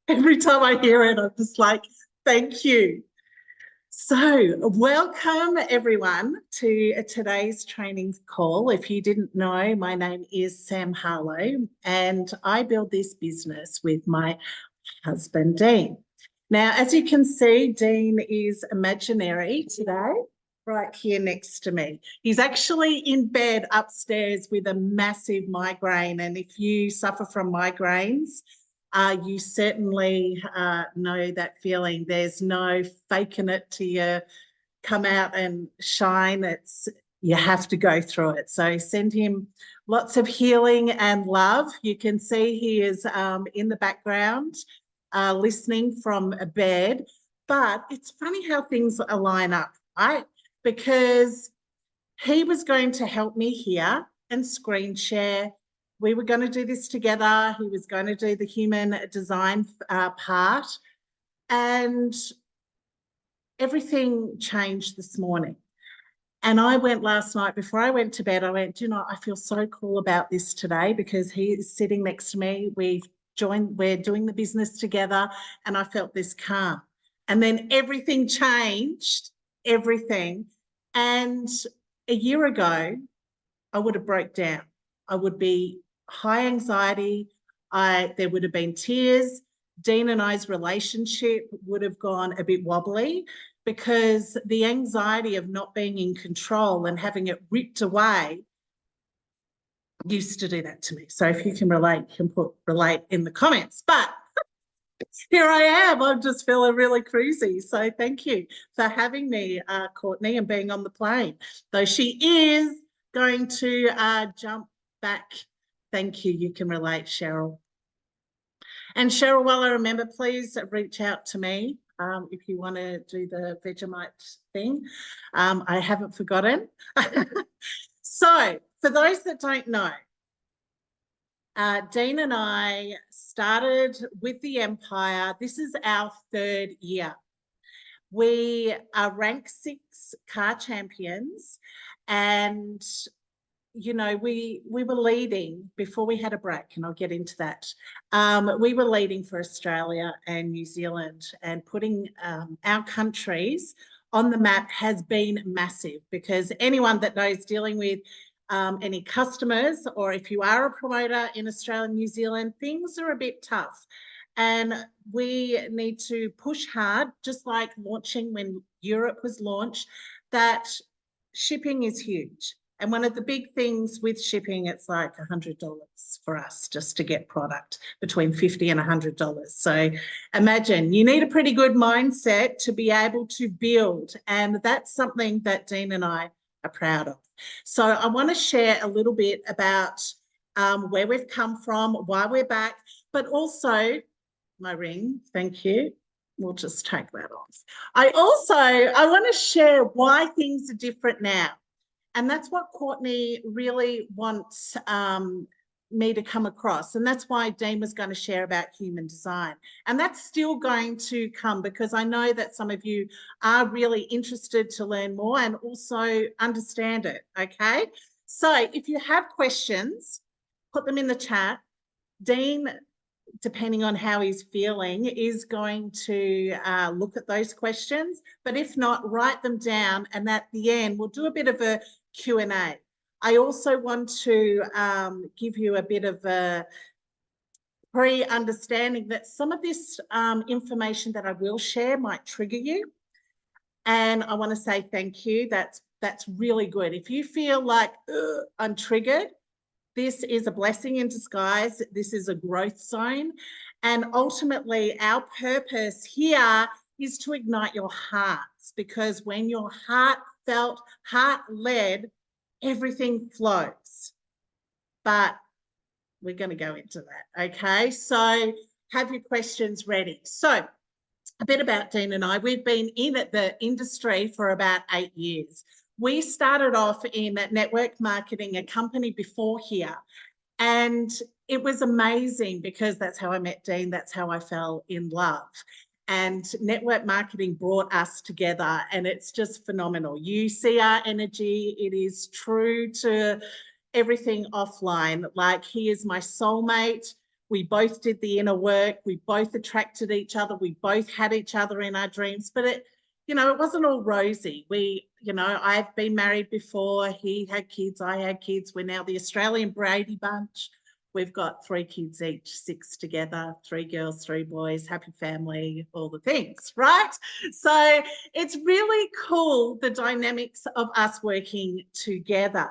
Every time I hear it, I'm just like, thank you. So, welcome everyone to today's training call. If you didn't know, my name is Sam Harlow, and I build this business with my husband, Dean. Now, as you can see, Dean is imaginary today, right here next to me. He's actually in bed upstairs with a massive migraine, and if you suffer from migraines, you certainly know that feeling. There's no faking it till you come out and shine. You have to go through it. So send him lots of healing and love. You can see he is in the background listening from a bed. But it's funny how things line up, right? Because he was going to help me here and screen share. We were going to do this together. He was going to do the human design part. And everything changed this morning. And I went last night, before I went to bed, I went, I feel so cool about this today because he is sitting next to me. We're doing the business together, and I felt this calm. And then everything changed, everything. And a year ago, I would have broke down. I would be high anxiety. There would have been tears. Dean and I's relationship would have gone a bit wobbly because the anxiety of not being in control and having it ripped away used to do that to me. So if you can relate, you can put relate in the comments. But here I am. I'm just feeling really cruisy. So thank you for having me, Courtney, and being on the plane. Though she is going to jump back. Thank you. You can relate, Cheryl. And Cheryl, while I remember, please reach out to me if you want to do the Vegemite thing. I haven't forgotten. So for those that don't know, Dean and I started with the Empire. This is our 3rd year. We are rank 6 car champions, and we were leading before we had a break, and I'll get into that. We were leading for Australia and New Zealand, and putting our countries on the map has been massive, because anyone that knows dealing with any customers, or if you are a promoter in Australia and New Zealand, things are a bit tough. And we need to push hard, just like launching when Europe was launched, that shipping is huge. And one of the big things with shipping, it's like $100 for us just to get product, between $50 and $100. So imagine, you need a pretty good mindset to be able to build. And that's something that Dean and I are proud of. So I want to share a little bit about where we've come from, why we're back, but also my ring. Thank you. We'll just take that off. I want to share why things are different now. And that's what Courtney really wants me to come across. And that's why Dean was going to share about human design. And that's still going to come, because I know that some of you are really interested to learn more and also understand it, okay? So if you have questions, put them in the chat. Dean, depending on how he's feeling, is going to look at those questions. But if not, write them down, and at the end, we'll do a bit of a Q&A. I also want to give you a bit of a pre-understanding that some of this information that I will share might trigger you. And I want to say thank you. That's really good. If you feel like I'm triggered, this is a blessing in disguise. This is a growth zone. And ultimately, our purpose here is to ignite your hearts, because when your heartfelt, heart-led, everything flows. But we're going to go into that, okay? So have your questions ready. So a bit about Dean and I. We've been in the industry for about 8 years. We started off in network marketing, a company before here, and it was amazing because that's how I met Dean. That's how I fell in love. And network marketing brought us together, and it's just phenomenal. You see our energy. It is true to everything offline. Like, he is my soulmate. We both did the inner work. We both attracted each other. We both had each other in our dreams, but it wasn't all rosy. I've been married before. He had kids. I had kids. We're now the Australian Brady Bunch. We've got 3 kids each, 6 together, 3 girls, 3 boys, happy family, all the things, right? So it's really cool, the dynamics of us working together.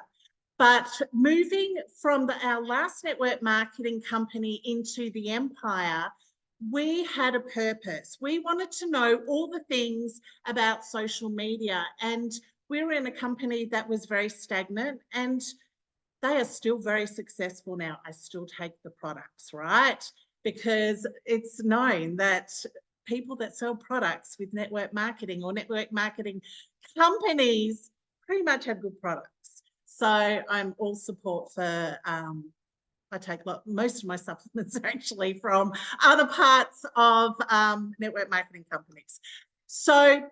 But moving from our last network marketing company into the Empire, we had a purpose. We wanted to know all the things about social media, and we were in a company that was very stagnant, and they are still very successful now. I still take the products, right? Because it's known that people that sell products with network marketing or network marketing companies pretty much have good products. So I'm all support for, I take most of my supplements are actually from other parts of network marketing companies. So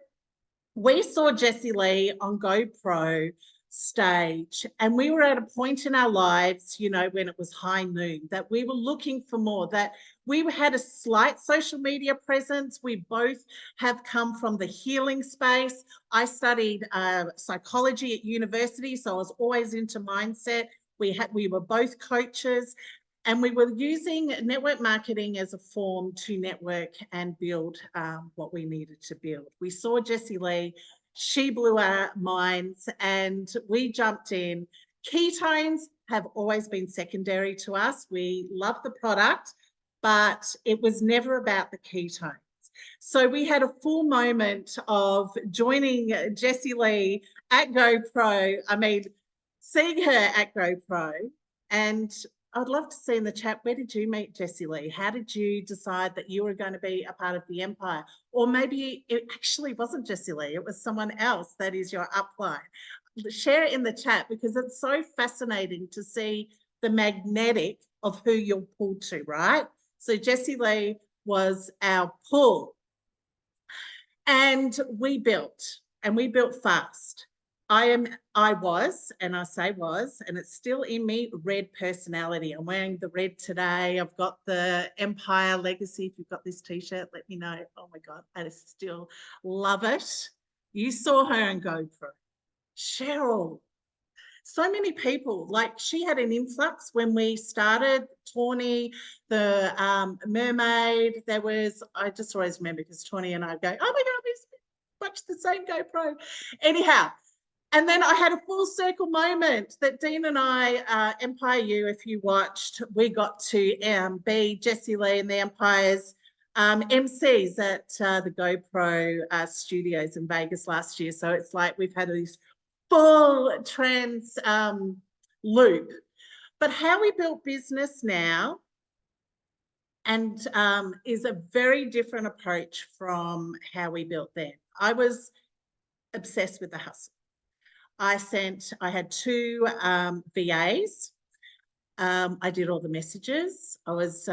we saw Jessie Lee on GoPro stage, and we were at a point in our lives, when it was high noon, that we were looking for more, that we had a slight social media presence. We both have come from the healing space. I studied psychology at university, so I was always into mindset. We were both coaches, and we were using network marketing as a form to network and build what we needed to build. We saw Jessie Lee. She blew our minds, and we jumped in. Ketones have always been secondary to us. We love the product, but it was never about the ketones. So we had a full moment of joining Jessie Lee at GoPro. Seeing her at GoPro, and I'd love to see in the chat, where did you meet Jessie Lee? How did you decide that you were going to be a part of the Empire? Or maybe it actually wasn't Jessie Lee, it was someone else that is your upline. Share it in the chat, because it's so fascinating to see the magnetic of who you're pulled to, right? So Jessie Lee was our pull. And we built fast. I was, and I say was, and it's still in me, red personality. I'm wearing the red today. I've got the Empire Legacy. If you've got this t-shirt, let me know. Oh my God, I still love it. You saw her on GoPro. Cheryl. So many people, like she had an influx when we started. Tawny, the mermaid, I just always remember because Tawny and I go, oh my God, we watch the same GoPro. Anyhow, and then I had a full circle moment that Dean and I, Empire U, if you watched, we got to be Jessie Lee and the Empire's MCs at the GoPro studios in Vegas last year. So it's like we've had this full trans loop. But how we built business now and is a very different approach from how we built then. I was obsessed with the hustle. I had 2 VAs. I did all the messages. I was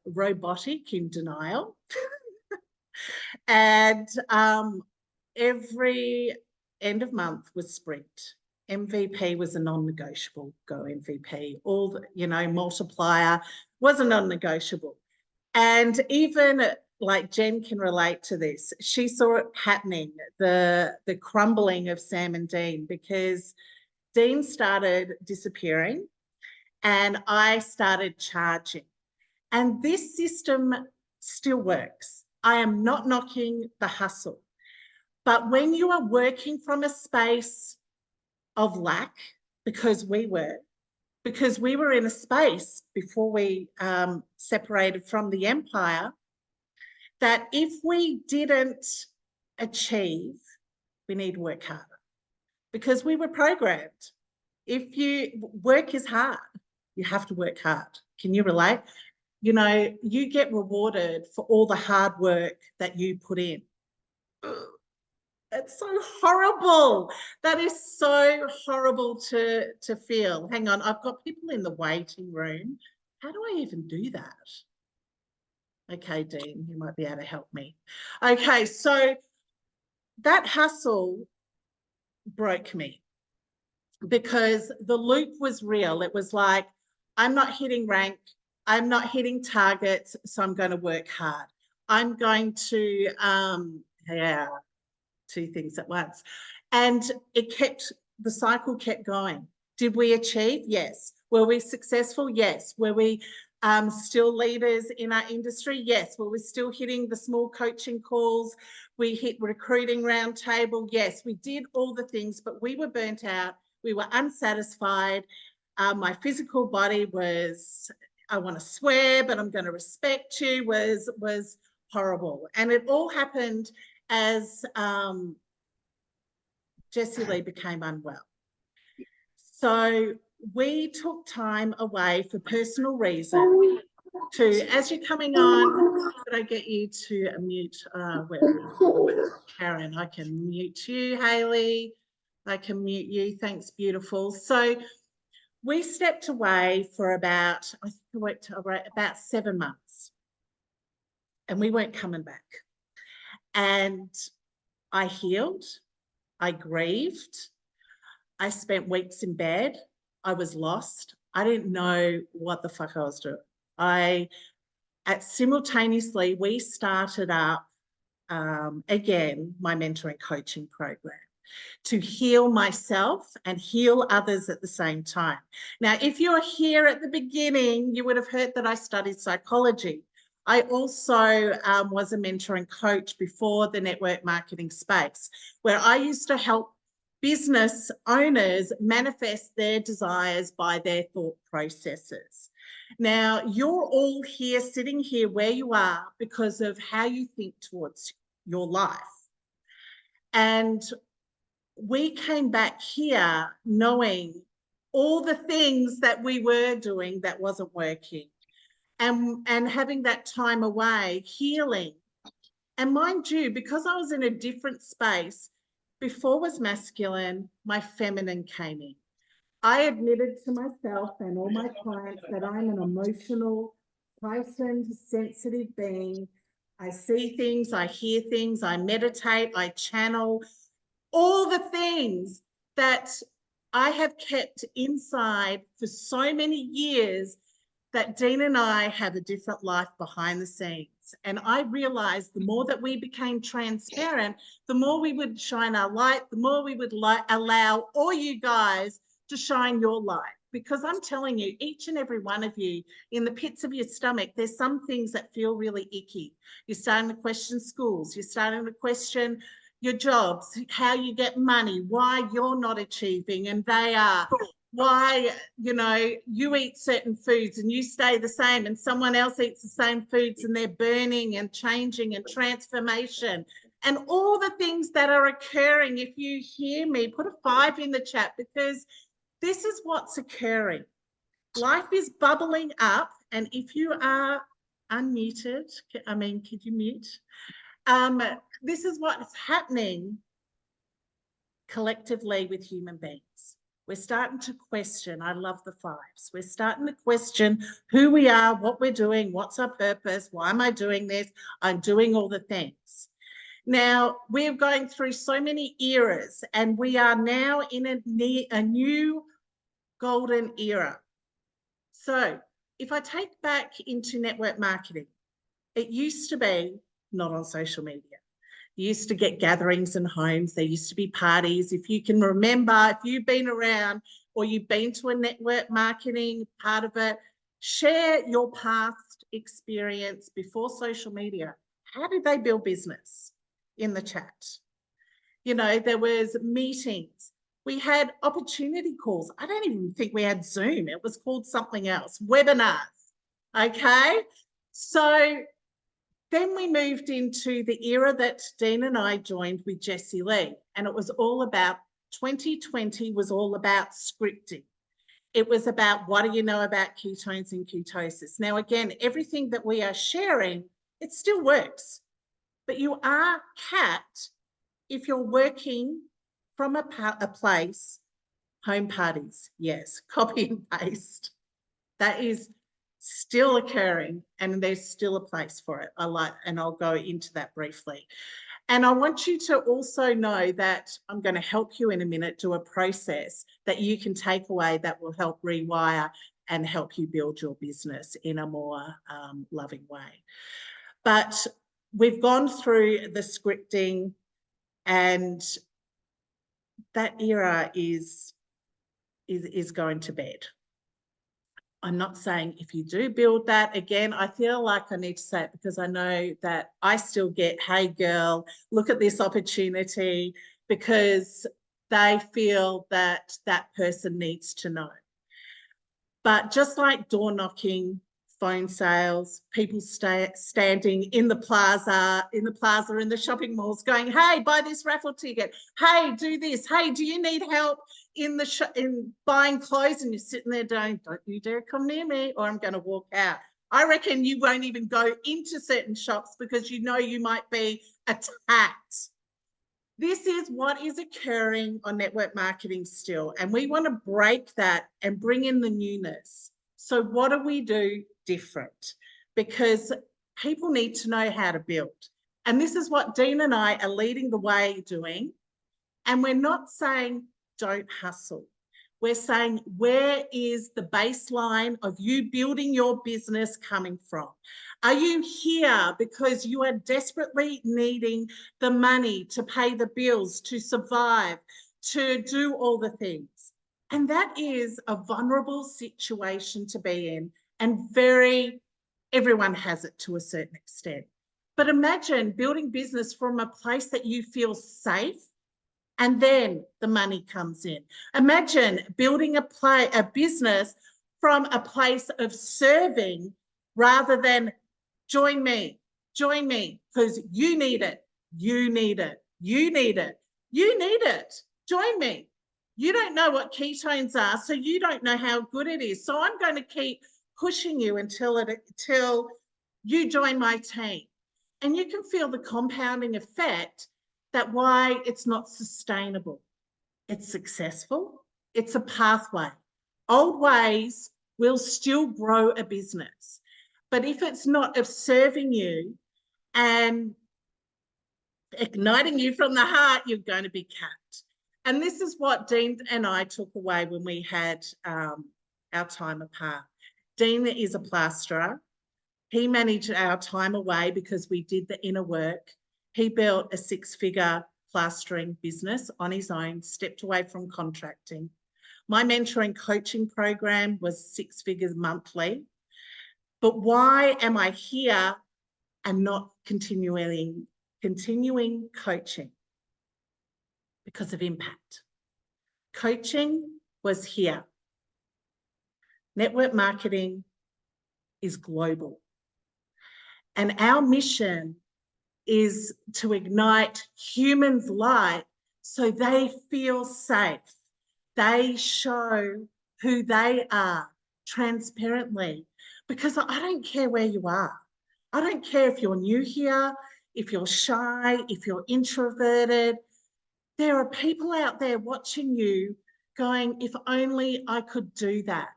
robotic in denial. And every end of month was sprint. MVP was a non-negotiable. Go MVP. All the, multiplier was a non-negotiable. And even like Jen can relate to this. She saw it happening, the crumbling of Sam and Dean, because Dean started disappearing and I started charging. And this system still works. I am not knocking the hustle. But when you are working from a space of lack, because we were in a space before we separated from the Empire, that if we didn't achieve, we need to work harder, because we were programmed. Work is hard, you have to work hard. Can you relate? You get rewarded for all the hard work that you put in. It's so horrible. That is so horrible to feel. Hang on, I've got people in the waiting room. How do I even do that? Okay, Dean, you might be able to help me. Okay, so that hustle broke me because the loop was real. It was like, I'm not hitting rank. I'm not hitting targets, so I'm going to work hard. I'm going to, yeah, two things at once. And the cycle kept going. Did we achieve? Yes. Were we successful? Yes. Were we still leaders in our industry? Yes. Were we still hitting the small coaching calls? We hit recruiting roundtable? Yes. We did all the things, but we were burnt out. We were unsatisfied. My physical body was, I want to swear, but I'm going to respect you, was horrible. And it all happened as Jessie Lee became unwell. So we took time away for personal reasons to, as you're coming on, could I get you to mute Karen? I can mute you, Hayley. I can mute you. Thanks, beautiful. So we stepped away for about, I think I worked about 7 months, and we weren't coming back. And I healed, I grieved, I spent weeks in bed, I was lost. I didn't know what the fuck I was doing. Simultaneously, we started up again my mentoring coaching program to heal myself and heal others at the same time. Now, if you're here at the beginning, you would have heard that I studied psychology. I also was a mentoring coach before the network marketing space, where I used to help business owners manifest their desires by their thought processes. Now, you're all here, sitting here where you are because of how you think towards your life. And we came back here knowing all the things that we were doing that wasn't working, and having that time away, healing. And mind you, because I was in a different space, before was masculine, my feminine came in. I admitted to myself and all my clients that I'm an emotional, heightened, sensitive being. I see things, I hear things, I meditate, I channel, all the things that I have kept inside for so many years, that Dean and I have a different life behind the scenes. And I realized the more that we became transparent, the more we would shine our light, the more we would allow all you guys to shine your light. Because I'm telling you, each and every one of you, in the pits of your stomach, there's some things that feel really icky. You're starting to question schools. You're starting to question your jobs, how you get money, why you're not achieving and they are, why, you know, you eat certain foods and you stay the same and someone else eats the same foods and they're burning and changing and transformation and all the things that are occurring. If you hear me, put a 5 in the chat, because this is what's occurring. Life is bubbling up, and if you are unmuted, could you mute? This is what's happening collectively with human beings. We're starting to question, I love the 5s, we're starting to question who we are, what we're doing, what's our purpose, why am I doing this? I'm doing all the things. Now, we're going through so many eras, and we are now in a new golden era. So if I take back into network marketing, it used to be not on social media. You used to get gatherings in homes. There used to be parties. If you can remember, if you've been around or you've been to a network marketing part of it, share your past experience before social media. How did they build business? In the chat. You know, there was meetings. We had opportunity calls. I don't even think we had Zoom. It was called something else, webinars. Okay. So then we moved into the era that Dean and I joined with Jessie Lee, and it was all about 2020 was all about scripting. It was about, what do you know about ketones and ketosis? Now, again, everything that we are sharing, it still works, but you are capped if you're working from a place. Home parties, yes, copy and paste. That is still occurring, and there's still a place for it. And I'll go into that briefly. And I want you to also know that I'm going to help you in a minute do a process that you can take away that will help rewire and help you build your business in a more loving way. But we've gone through the scripting, and that era is going to bed. I'm not saying if you do build that, again, I feel like I need to say it because I know that I still get, hey girl, look at this opportunity, because they feel that that person needs to know. But just like door knocking, phone sales, people standing in the plaza, in the shopping malls going, hey, buy this raffle ticket. Hey, do this. Hey, do you need help in buying clothes? And you're sitting there going, don't you dare come near me or I'm going to walk out. I reckon you won't even go into certain shops because you know you might be attacked. This is what is occurring on network marketing still, and we want to break that and bring in the newness. So what do we do different? Because people need to know how to build. And this is what Dean and I are leading the way doing. And we're not saying don't hustle. We're saying, where is the baseline of you building your business coming from? Are you here because you are desperately needing the money to pay the bills, to survive, to do all the things? And that is a vulnerable situation to be in, and everyone has it to a certain extent. But imagine building business from a place that you feel safe, and then the money comes in. Imagine building a business from a place of serving rather than join me, because you need it, you need it, you need it, you need it, join me. You don't know what ketones are, so you don't know how good it is. So I'm going to keep pushing you until you join my team. And you can feel the compounding effect, that why it's not sustainable. It's successful. It's a pathway. Old ways will still grow a business. But if it's not of serving you and igniting you from the heart, you're going to be capped. And this is what Dean and I took away when we had our time apart. Dean is a plasterer. He managed our time away because we did the inner work. He built a 6-figure plastering business on his own, stepped away from contracting. My mentoring coaching program was 6 figures monthly. But why am I here and not continuing coaching? Because of impact. Coaching was here. Network marketing is global. And our mission is to ignite humans' light so they feel safe. They show who they are transparently, because I don't care where you are. I don't care if you're new here, if you're shy, if you're introverted. There are people out there watching you going, if only I could do that.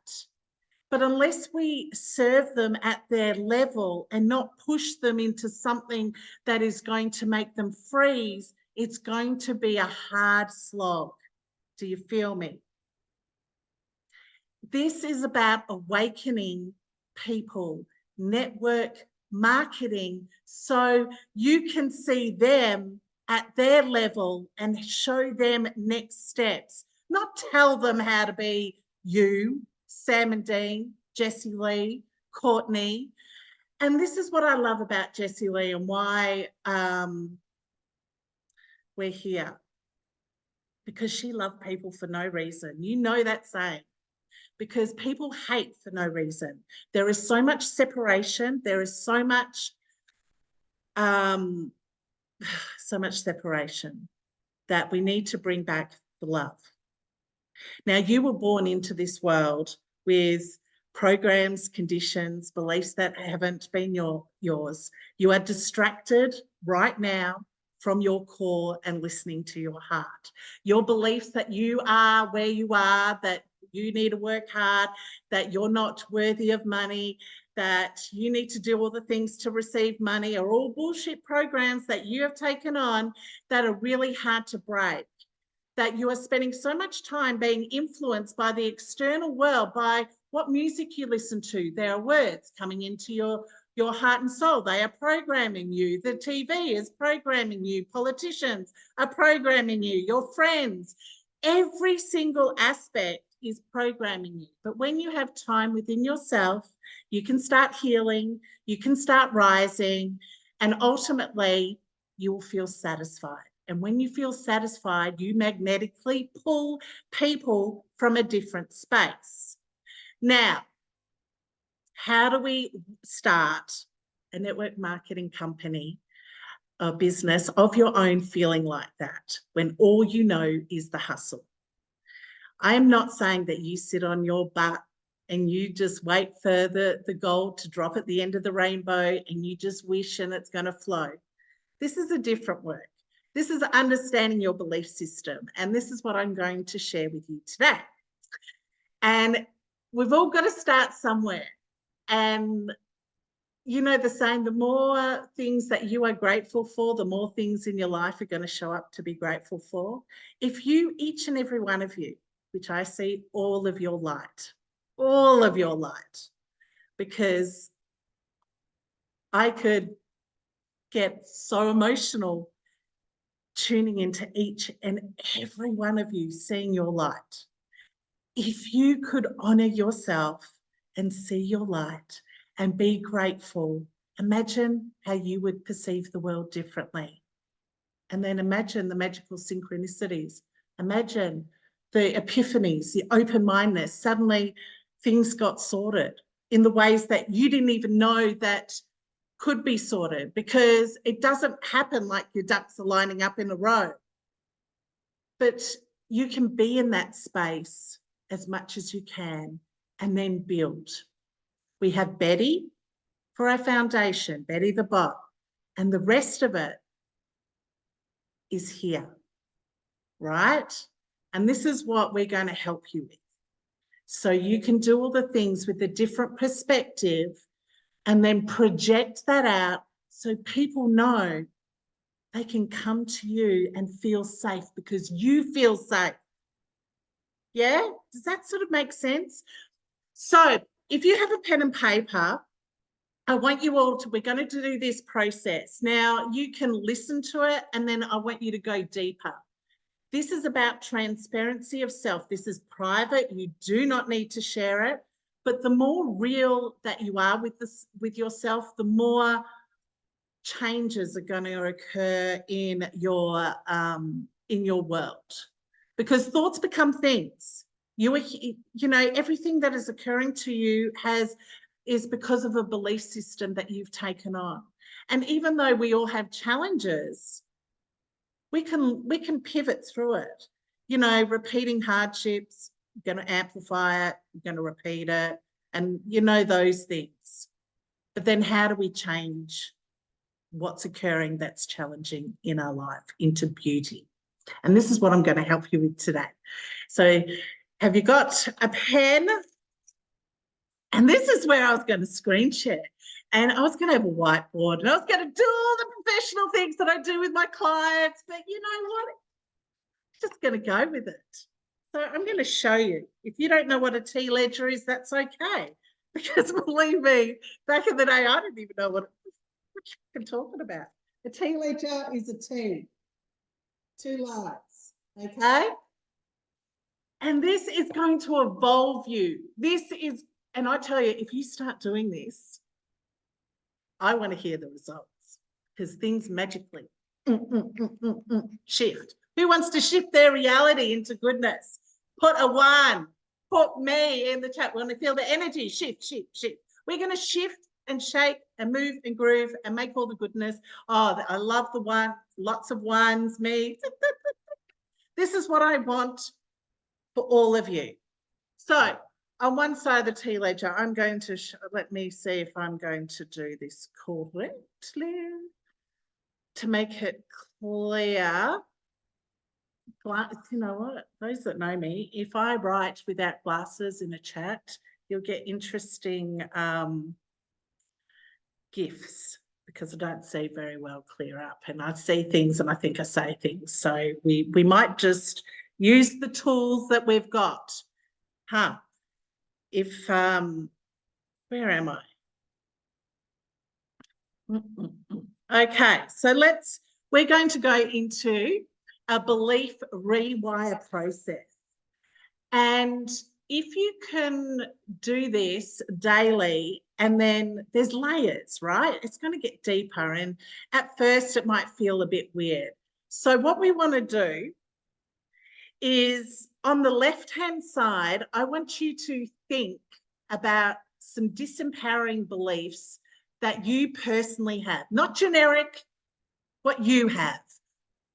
But unless we serve them at their level and not push them into something that is going to make them freeze, it's going to be a hard slog. Do you feel me? This is about awakening people, network marketing, so you can see them at their level and show them next steps, not tell them how to be you, Sam and Dean, Jessie Lee, Courtney. And this is what I love about Jessie Lee and why we're here. Because she loved people for no reason. You know that saying. Because people hate for no reason. There is so much separation. There is so much separation that we need to bring back the love. Now, you were born into this world with programs, conditions, beliefs that haven't been yours. You are distracted right now from your core and listening to your heart. Your beliefs that you are where you are, that you need to work hard, that you're not worthy of money, that you need to do all the things to receive money, are all bullshit programs that you have taken on that are really hard to break. That you are spending so much time being influenced by the external world, by what music you listen to. There are words coming into your heart and soul. They are programming you. The TV is programming you. Politicians are programming you. Your friends. Every single aspect is programming you. But when you have time within yourself, you can start healing, you can start rising, and ultimately you will feel satisfied. And when you feel satisfied, you magnetically pull people from a different space. Now, how do we start a network marketing company, a business of your own feeling like that when all you know is the hustle? I am not saying that you sit on your butt and you just wait for the gold to drop at the end of the rainbow and you just wish and it's going to flow. This is a different work. This is understanding your belief system. And this is what I'm going to share with you today. And we've all got to start somewhere. And you know the saying, the more things that you are grateful for, the more things in your life are going to show up to be grateful for. If you, each and every one of you, which I see all of your light, because I could get so emotional tuning into each and every one of you, seeing your light. If you could honor yourself and see your light and be grateful, imagine how you would perceive the world differently. And then imagine the magical synchronicities. Imagine the epiphanies, the open-mindedness. Suddenly things got sorted in the ways that you didn't even know that could be sorted, because it doesn't happen like your ducks are lining up in a row. But you can be in that space as much as you can and then build. We have Betty for our foundation, Betty the bot, and the rest of it is here, right? And this is what we're going to help you with. So you can do all the things with a different perspective and then project that out so people know they can come to you and feel safe because you feel safe. Yeah? Does that sort of make sense? So if you have a pen and paper, I want you all to, we're going to do this process. Now, you can listen to it and then I want you to go deeper. This is about transparency of self. This is private. You do not need to share it. But the more real that you are with this, with yourself, the more changes are going to occur in your world, because thoughts become things. You know, everything that is occurring to you is because of a belief system that you've taken on. And even though we all have challenges, we can pivot through it. You know, repeating hardships, you're going to amplify it, you're going to repeat it, and you know those things. But then how do we change what's occurring that's challenging in our life into beauty? And this is what I'm going to help you with today. So have you got a pen? And this is where I was going to screen share. And I was going to have a whiteboard and I was going to do all the professional things that I do with my clients. But you know what? I'm just going to go with it. So I'm going to show you. If you don't know what a T ledger is, that's okay. Because believe me, back in the day, I didn't even know what I'm talking about. A T ledger is a T. 2 lines. Okay? And this is going to evolve you. And I tell you, if you start doing this, I want to hear the results, because things magically shift. Who wants to shift their reality into goodness? Put a 1, put me in the chat. We want to feel the energy, shift, shift, shift. We're going to shift and shake and move and groove and make all the goodness. Oh, I love the 1, lots of 1s, me. This is what I want for all of you. So on one side of the T ledger, I'm going to, let me see if I'm going to do this correctly to make it clear. You know what, those that know me, if I write without glasses in a chat, you'll get interesting gifs, because I don't see very well clear up, and I see things and I think I say things. So we might just use the tools that we've got. if, where am I? Okay, so we're going to go into a belief rewire process. And if you can do this daily, and then there's layers, right? It's going to get deeper. And at first it might feel a bit weird. So what we want to do is on the left-hand side, I want you to think about some disempowering beliefs that you personally have, not generic, what you have,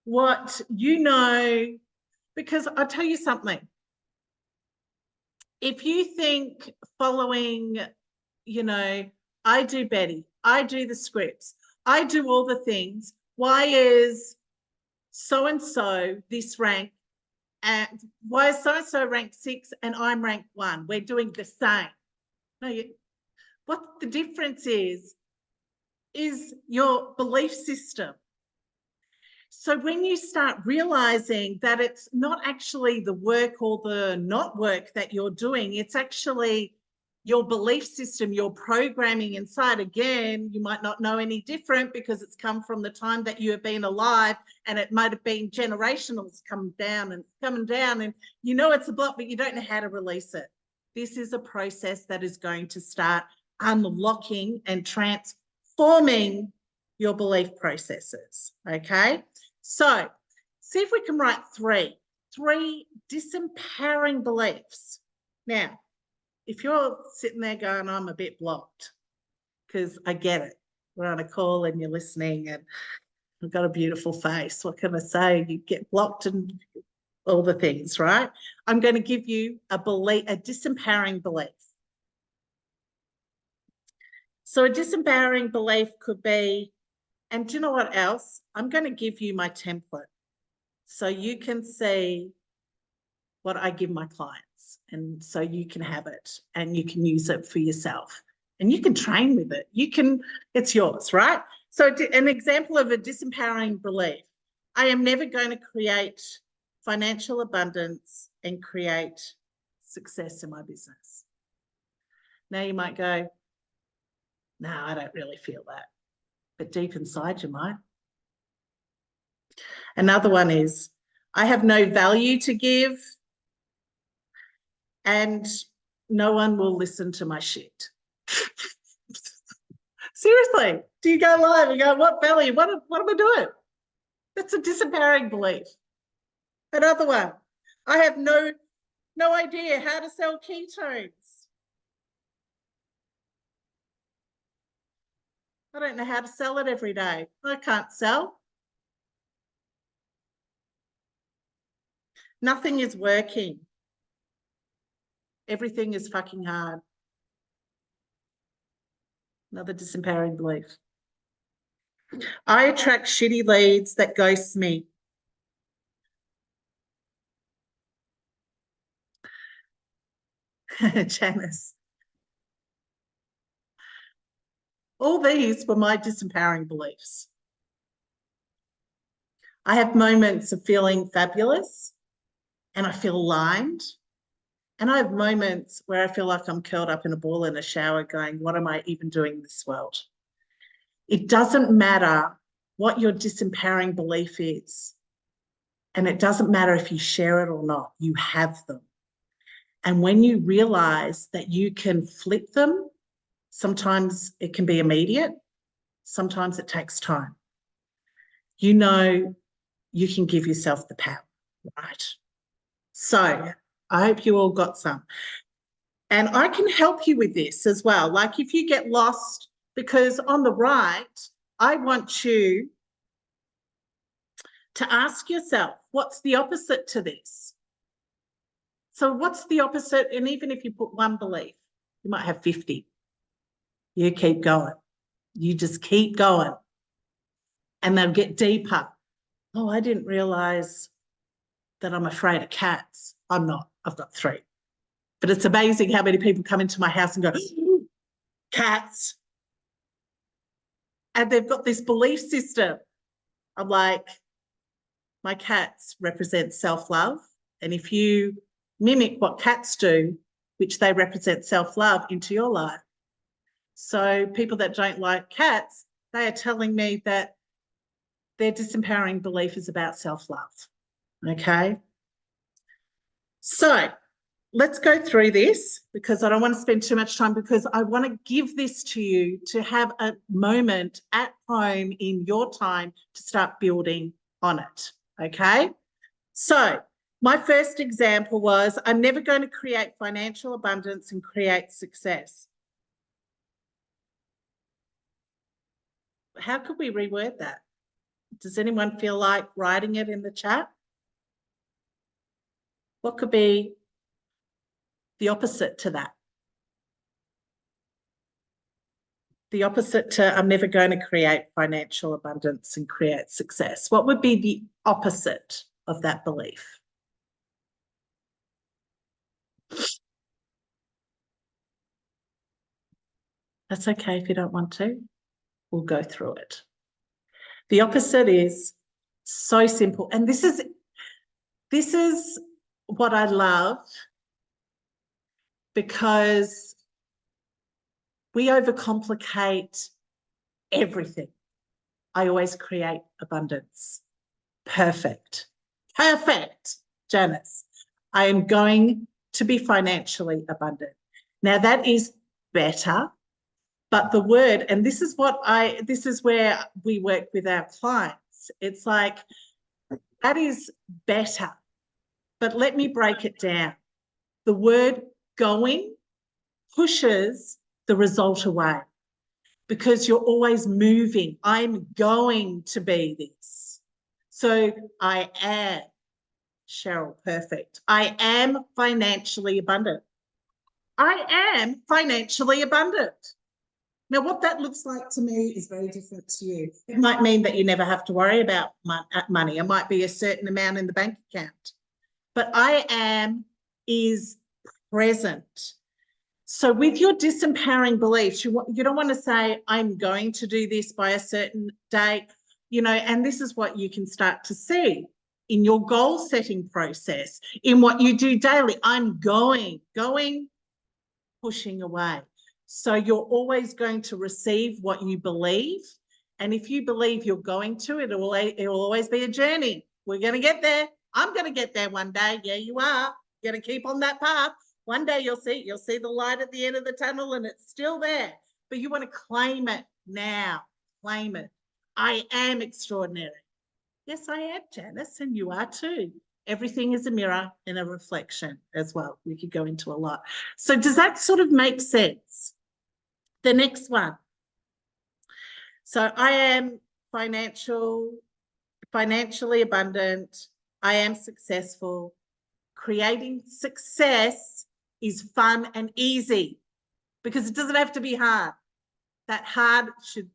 what you know, because I'll tell you something. If you think following, you know, I do Betty, I do the scripts, I do all the things, why is so-and-so this rank, and why is so-and-so ranked 6 and I'm ranked 1? We're doing the same. No, what the difference is your belief system. So when you start realizing that it's not actually the work or the not work that you're doing, it's actually your belief system, your programming inside. Again, you might not know any different because it's come from the time that you have been alive, and it might have been generational. It's come down and coming down, and you know it's a block, but you don't know how to release it. This is a process that is going to start unlocking and transforming your belief processes, okay? So see if we can write three disempowering beliefs. Now, if you're sitting there going, I'm a bit blocked, because I get it. We're on a call and you're listening and I've got a beautiful face. What can I say? You get blocked and all the things, right? I'm going to give you a disempowering belief. So a disempowering belief could be, and do you know what else? I'm going to give you my template so you can see what I give my clients, and so you can have it and you can use it for yourself and you can train with it. It's yours, right? So an example of a disempowering belief: I am never going to create financial abundance and create success in my business. Now you might go, no, I don't really feel that. But deep inside you might. Another one is, I have no value to give and no one will listen to my shit. Seriously, do you go live and go, what value? What am I doing? That's a disempowering belief. Another one, I have no idea how to sell ketones. I don't know how to sell it every day. I can't sell. Nothing is working. Everything is fucking hard. Another disempowering belief. I attract shitty leads that ghost me. Janice. All these were my disempowering beliefs. I have moments of feeling fabulous and I feel aligned. And I have moments where I feel like I'm curled up in a ball in a shower going, what am I even doing in this world? It doesn't matter what your disempowering belief is. And it doesn't matter if you share it or not, you have them. And when you realize that you can flip them, sometimes it can be immediate, sometimes it takes time. You know, you can give yourself the power, right? So I hope you all got some. And I can help you with this as well. Like if you get lost, because on the right, I want you to ask yourself, what's the opposite to this? So what's the opposite? And even if you put one belief, you might have 50. You keep going. You just keep going. And they'll get deeper. Oh, I didn't realize that I'm afraid of cats. I'm not. I've got 3. But it's amazing how many people come into my house and go, cats. And they've got this belief system. I'm like, my cats represent self-love. And if you mimic what cats do, which they represent self-love, into your life. So people that don't like cats, they are telling me that their disempowering belief is about self-love. Okay. So let's go through this, because I don't want to spend too much time, because I want to give this to you to have a moment at home in your time to start building on it. Okay. So my first example was, I'm never going to create financial abundance and create success. How could we reword that? Does anyone feel like writing it in the chat? What could be the opposite to that? The opposite to I'm never going to create financial abundance and create success. What would be the opposite of that belief? That's okay if you don't want to. We'll go through it. The opposite is so simple. And this is what I love, because we overcomplicate everything. I always create abundance. Perfect. Perfect, Janice. I am going to be financially abundant. Now that is better, but the word, and this is where we work with our clients. It's like, that is better, but let me break it down. The word going pushes the result away, because you're always moving. I'm going to be this. So I am, Cheryl, perfect. I am financially abundant. I am financially abundant. Now, what that looks like to me is very different to you. It might mean that you never have to worry about money. It might be a certain amount in the bank account. But I am is present. So with your disempowering beliefs, you don't want to say, I'm going to do this by a certain date, and this is what you can start to see in your goal setting process, in what you do daily. I'm going, pushing away. So you're always going to receive what you believe. And if you believe you're going to, it will always be a journey. We're going to get there. I'm going to get there one day. Yeah, you are. You're going to keep on that path. One day you'll see the light at the end of the tunnel, and it's still there. But you want to claim it now. Claim it. I am extraordinary. Yes, I am, Janice, and you are too. Everything is a mirror and a reflection as well. We could go into a lot. So does that sort of make sense? The next one. So I am financially abundant. I am successful. Creating success is fun and easy, because it doesn't have to be hard. That hard should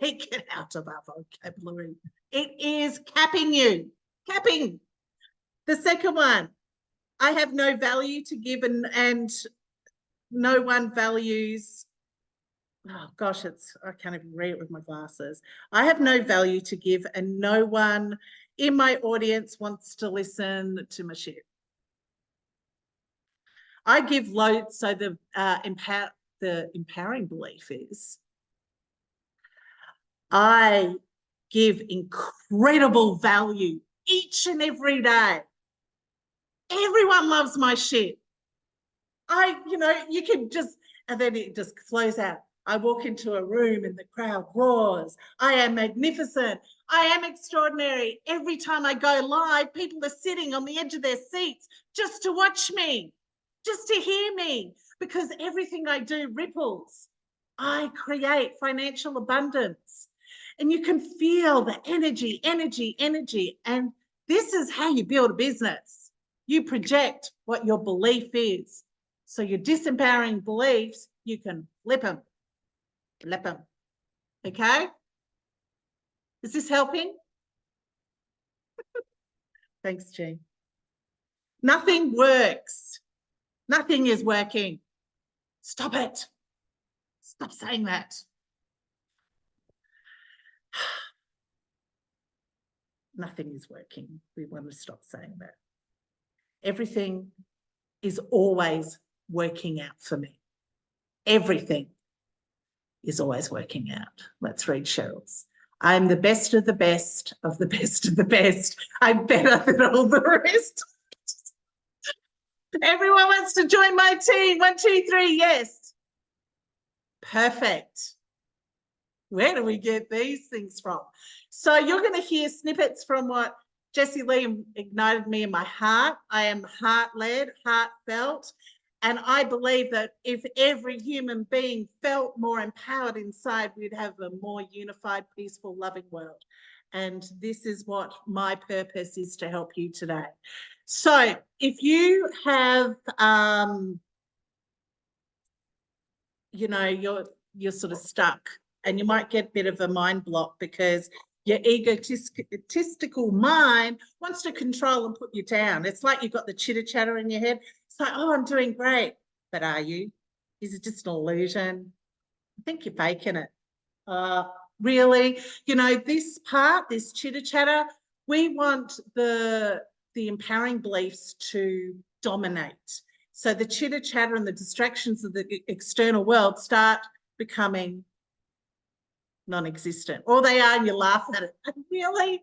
take it out of our vocabulary. It is capping you. Capping. The second one, I have no value to give, and no one values. Oh gosh, I can't even read it with my glasses. I have no value to give, and no one in my audience wants to listen to my shit. I give loads. So the empowering belief is, I give incredible value each and every day. Everyone loves my shit. You can just, and then it just flows out. I walk into a room and the crowd roars. I am magnificent. I am extraordinary. Every time I go live, people are sitting on the edge of their seats just to watch me, just to hear me, because everything I do ripples. I create financial abundance. And you can feel the energy. And this is how you build a business. You project what your belief is. So your disempowering beliefs, you can flip them. Okay? Is this helping? Thanks, Jean. Nothing works. Nothing is working. Stop it. Stop saying that. Nothing is working. We want to stop saying that. Everything is always working out for me. Everything is always working out. Let's read Cheryl's. I'm the best of the best of the best of the best. I'm better than all the rest. Everyone wants to join my team. 1, 2, 3, yes. Perfect. Where do we get these things from? So you're going to hear snippets from what Jessie Lee ignited me in my heart. I am heart-led, heartfelt, and I believe that if every human being felt more empowered inside, we'd have a more unified, peaceful, loving world. And this is what my purpose is to help you today. So if you have, you know, you're sort of stuck, and you might get a bit of a mind block because your egotistical mind wants to control and put you down. It's like you've got the chitter chatter in your head. It's like, oh, I'm doing great. But are you? Is it just an illusion? I think you're faking it. Really? You know, this part, this chitter chatter, we want the empowering beliefs to dominate. So the chitter chatter and the distractions of the external world start becoming non-existent, or they are, and you laugh at it. Really?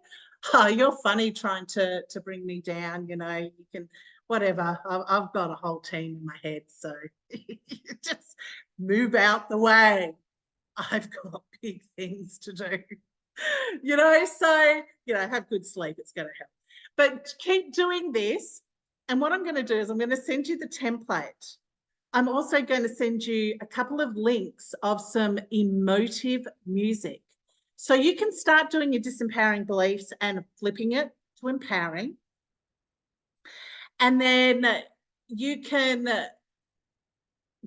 Oh, you're funny trying to bring me down. You know, you can, whatever. I've got a whole team in my head, so just move out the way. I've got big things to do. You know, so, you know, have good sleep. It's going to help. But keep doing this. And what I'm going to do is I'm going to send you the template. I'm also going to send you a couple of links of some emotive music. So you can start doing your disempowering beliefs and flipping it to empowering. And then you can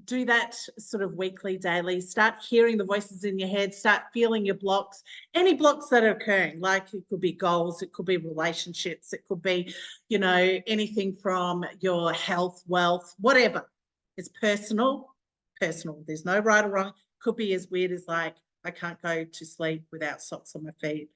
do that sort of weekly, daily. Start hearing the voices in your head, start feeling your blocks, any blocks that are occurring, like it could be goals, it could be relationships, it could be, you know, anything from your health, wealth, whatever. It's personal. There's no right or wrong. Could be as weird as like, I can't go to sleep without socks on my feet.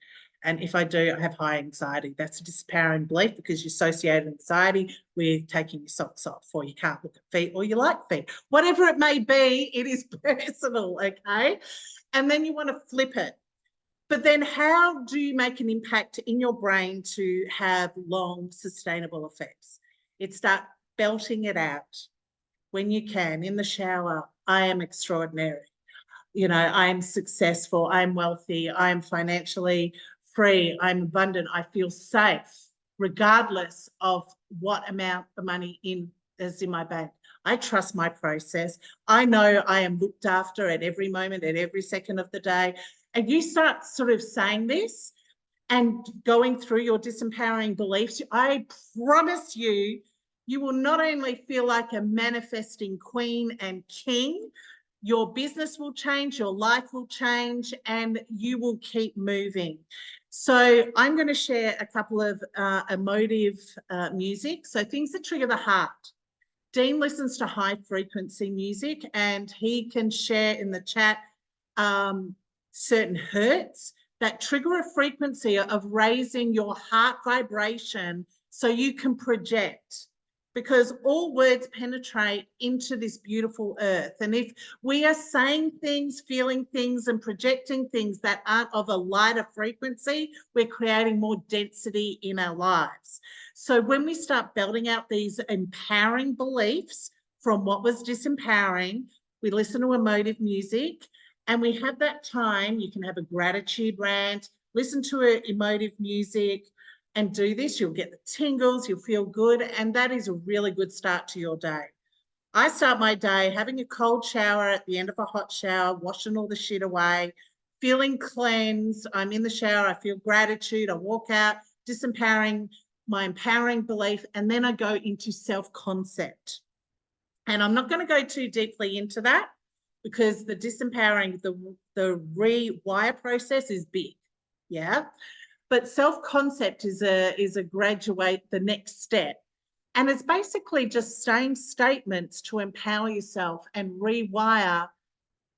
And if I do, I have high anxiety. That's a disempowering belief because you associate anxiety with taking your socks off, or you can't look at feet, or you like feet. Whatever it may be, it is personal, okay? And then you want to flip it. But then how do you make an impact in your brain to have long, sustainable effects? It's start belting it out when you can, in the shower. I am extraordinary. You know, I am successful. I'm wealthy. I am financially free. I'm abundant. I feel safe, regardless of what amount of money is in my bank. I trust my process. I know I am looked after at every moment, at every second of the day. And you start sort of saying this and going through your disempowering beliefs, I promise you, you will not only feel like a manifesting queen and king, your business will change, your life will change, and you will keep moving. So I'm going to share a couple of emotive music, so things that trigger the heart. Dean listens to high frequency music, and he can share in the chat certain hertz that trigger a frequency of raising your heart vibration so you can project. Because all words penetrate into this beautiful earth. And if we are saying things, feeling things, and projecting things that aren't of a lighter frequency, we're creating more density in our lives. So when we start belting out these empowering beliefs from what was disempowering, we listen to emotive music, and we have that time. You can have a gratitude rant, listen to emotive music, and do this. You'll get the tingles, you'll feel good, and that is a really good start to your day. I start my day having a cold shower at the end of a hot shower, washing all the shit away, feeling cleansed. I'm in the shower, I feel gratitude, I walk out, disempowering, my empowering belief, and then I go into self-concept. And I'm not going to go too deeply into that because the disempowering, the rewire process is big, yeah? But self-concept is a graduate, the next step. And it's basically just saying statements to empower yourself and rewire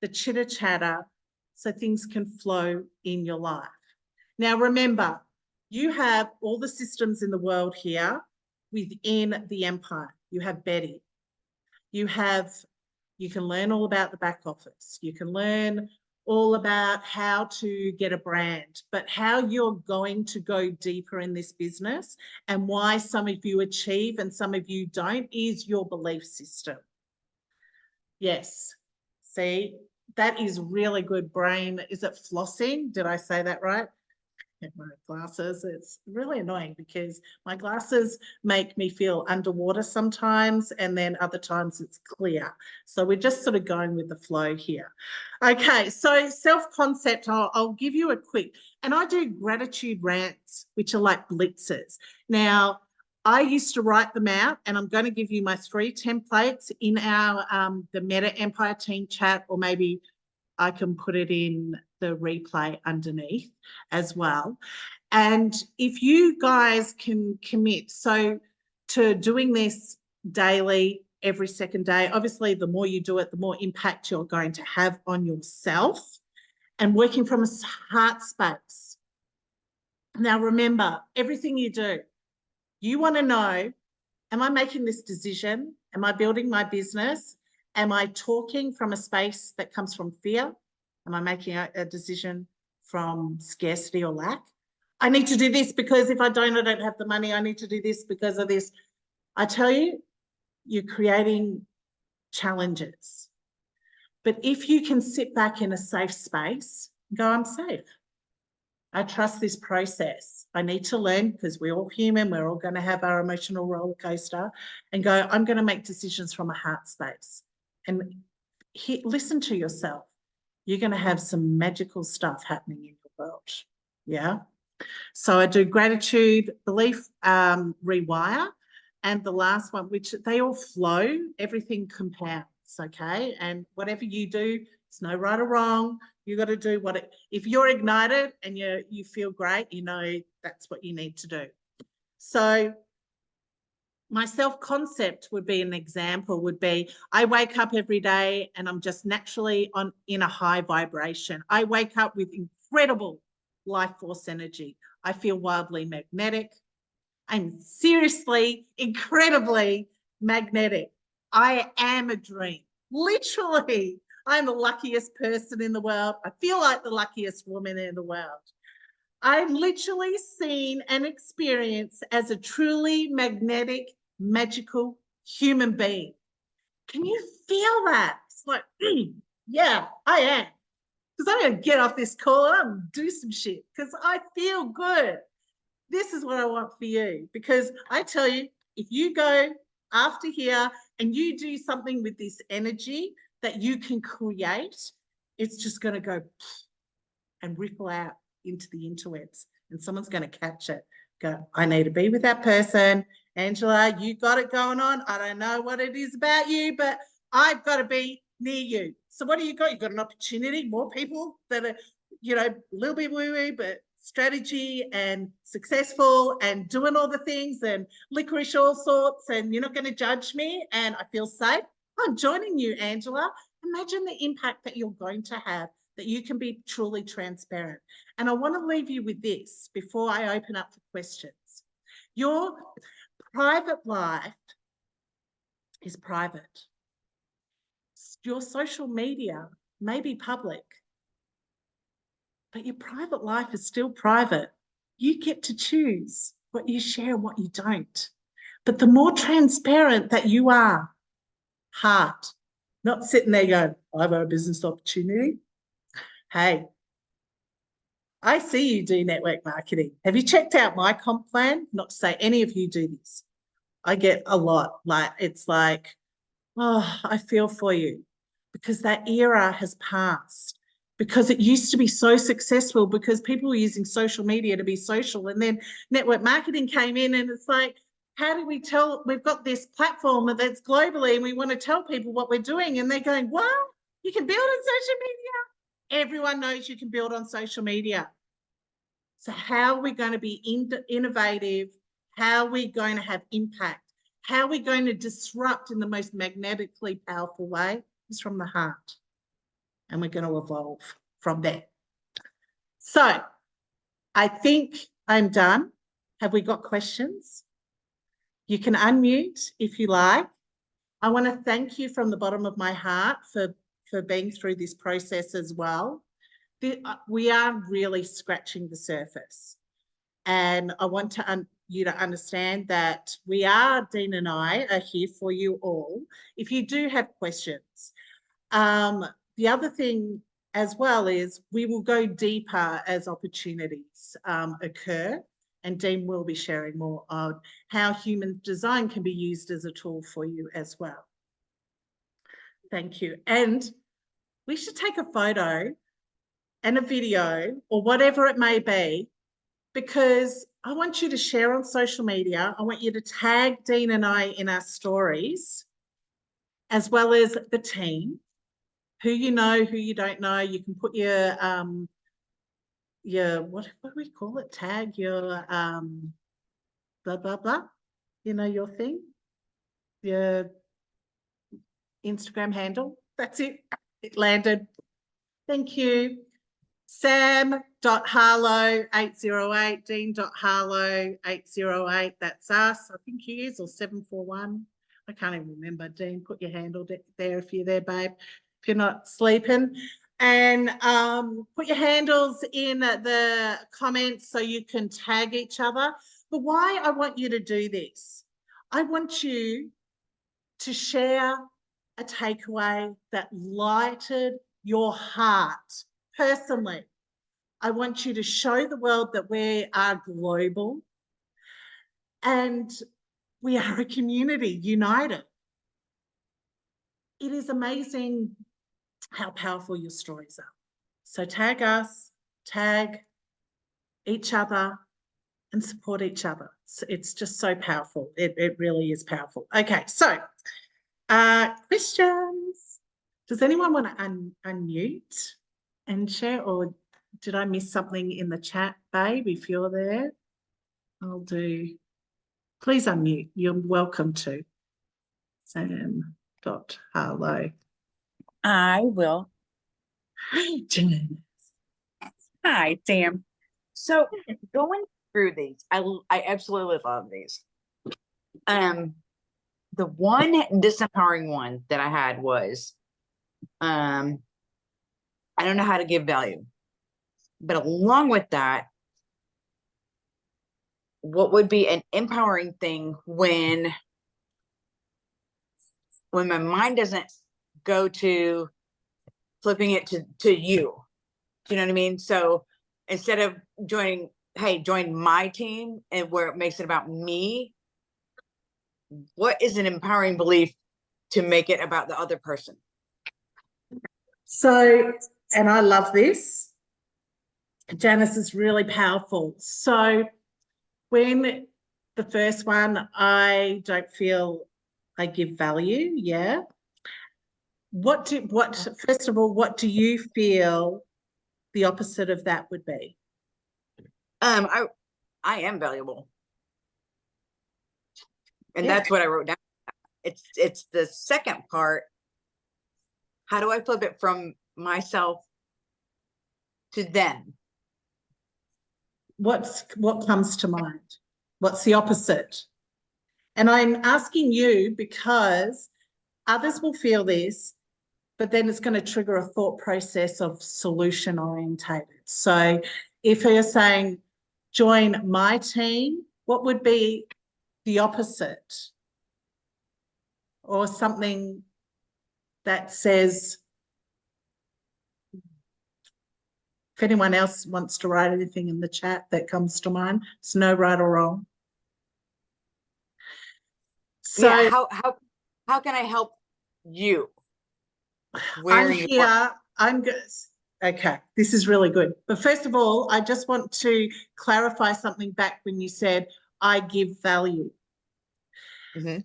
the chitter-chatter so things can flow in your life. Now, remember, you have all the systems in the world here within the empire. You have Betty. you can learn all about the back office. You can learn all about how to get a brand, but how you're going to go deeper in this business and why some of you achieve and some of you don't is your belief system. Yes. See, that is really good brain. Is it flossing? Did I say that right? My glasses, it's really annoying because my glasses make me feel underwater sometimes, and then other times it's clear. So we're just sort of going with the flow here. Okay, so self-concept, I'll give you a quick, and I do gratitude rants, which are like blitzes. Now, I used to write them out, and I'm going to give you my 3 templates in our the Meta Empire team chat, or maybe I can put it in the replay underneath as well. And if you guys can commit to doing this daily, every second day, obviously the more you do it, the more impact you're going to have on yourself, and working from a heart space. Now remember, everything you do, you want to know, am I making this decision? Am I building my business? Am I talking from a space that comes from fear? Am I making a decision from scarcity or lack? I need to do this because if I don't have the money. I need to do this because of this. I tell you, you're creating challenges. But if you can sit back in a safe space, go, I'm safe. I trust this process. I need to learn because we're all human. We're all going to have our emotional roller coaster, and go, I'm going to make decisions from a heart space. And listen to yourself. You're going to have some magical stuff happening in your world. Yeah. So I do gratitude, belief, rewire, and the last one, which they all flow, everything compounds. Okay. And whatever you do, it's no right or wrong. You got to do if you're ignited and you feel great, you know, that's what you need to do. So my self-concept would be an example, would be I wake up every day and I'm just naturally in a high vibration. I wake up with incredible life force energy. I feel wildly magnetic. I'm seriously incredibly magnetic. I am a dream. Literally, I'm the luckiest person in the world. I feel like the luckiest woman in the world. I'm literally seen and experienced as a truly magnetic, magical human being. Can you feel that? It's like, yeah, I am. Because I'm going to get off this call and do some shit because I feel good. This is what I want for you, because I tell you, if you go after here and you do something with this energy that you can create, it's just going to go and ripple out into the interwebs, and someone's going to catch it. Go, I need to be with that person. Angela, you got it going on. I don't know what it is about you, but I've got to be near you. So what do you got? You've got an opportunity, more people that are, you know, a little bit woo-woo, but strategy and successful and doing all the things and licorice all sorts, and you're not going to judge me and I feel safe. I'm joining you, Angela. Imagine the impact that you're going to have, that you can be truly transparent. And I want to leave you with this before I open up for questions. Your private life is private. Your social media may be public, but your private life is still private. You get to choose what you share and what you don't. But the more transparent that you are, heart, not sitting there going, I've got a business opportunity. Hey, I see you do network marketing. Have you checked out my comp plan? Not to say any of you do this. I get a lot. Like, it's like, oh, I feel for you, because that era has passed, because it used to be so successful because people were using social media to be social, and then network marketing came in, and it's like, how do we tell? We've got this platform that's globally and we want to tell people what we're doing, and they're going, what? You can build on social media? Everyone knows you can build on social media. So how are we going to be innovative? How are we going to have impact? How are we going to disrupt in the most magnetically powerful way? Is from the heart. And we're going to evolve from there. So I think I'm done. Have we got questions? You can unmute if you like. I want to thank you from the bottom of my heart for being through this process as well. We are really scratching the surface. And I want you to understand that Dean and I are here for you all. If you do have questions, the other thing as well is we will go deeper as opportunities occur, and Dean will be sharing more on how human design can be used as a tool for you as well. Thank you. And we should take a photo and a video or whatever it may be, because I want you to share on social media. I want you to tag Dean and I in our stories, as well as the team, who you know, who you don't know. You can put your what do we call it? Tag your blah blah blah. You know, your thing, your Instagram handle. That's it. It landed. Thank you. Sam.harlow808, Dean.harlow808. That's us. I think he is, or 741. I can't even remember. Dean, put your handle there if you're there, babe. If you're not sleeping. And put your handles in the comments so you can tag each other. But why I want you to do this, I want you to share a takeaway that lighted your heart personally. I want you to show the world that we are global and we are a community united. It is amazing how powerful your stories are. So tag us, tag each other, and support each other. It's just so powerful. It really is powerful. Okay, so questions. Does anyone want to unmute and share, or did I miss something in the chat, babe? If you're there, I'll do. Please unmute. You're welcome to. Sam.Harlow. I will. Hi, Jen. Hi, Sam. So going through these, I absolutely love these. The one disempowering one that I had was, I don't know how to give value, but along with that, what would be an empowering thing when my mind doesn't go to flipping it to you? Do you know what I mean? So instead of join my team, and where it makes it about me, what is an empowering belief to make it about the other person? So, and I love this. Janice is really powerful. So when the first one, I don't feel I give value, yeah. First of all, what do you feel the opposite of that would be? I am valuable. And Yeah. that's what I wrote down. It's the second part. How do I flip it from myself to them? What comes to mind? What's the opposite? And I'm asking you because others will feel this, but then it's going to trigger a thought process of solution orientated. So if you're saying join my team, what would be the opposite? Or something that says, if anyone else wants to write anything in the chat that comes to mind, it's no right or wrong. So yeah, how can I help you? I'm here. I'm good. Okay, this is really good. But first of all, I just want to clarify something back when you said, I give value. Mm-hmm.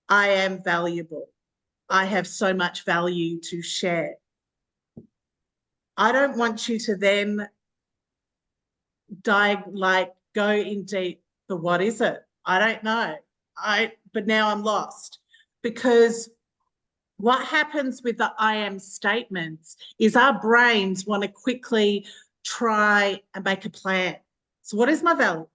I am valuable. I have so much value to share. I don't want you to then go in deep for what is it? I don't know. But now I'm lost, because what happens with the I am statements is our brains want to quickly try and make a plan. So what is my value?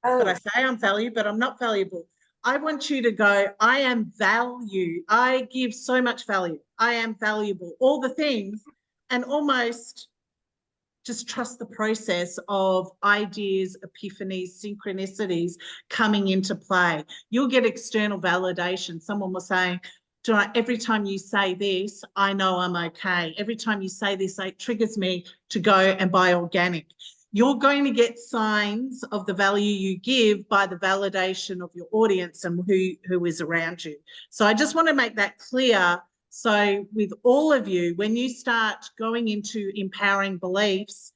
But I say I'm valued, but I'm not valuable. I want you to go, I am value. I give so much value. I am valuable, all the things, and almost just trust the process of ideas, epiphanies, synchronicities coming into play. You'll get external validation. Someone will say, every time you say this, I know I'm okay. Every time you say this, it triggers me to go and buy organic. You're going to get signs of the value you give by the validation of your audience and who is around you. So I just want to make that clear. So with all of you, when you start going into empowering beliefs,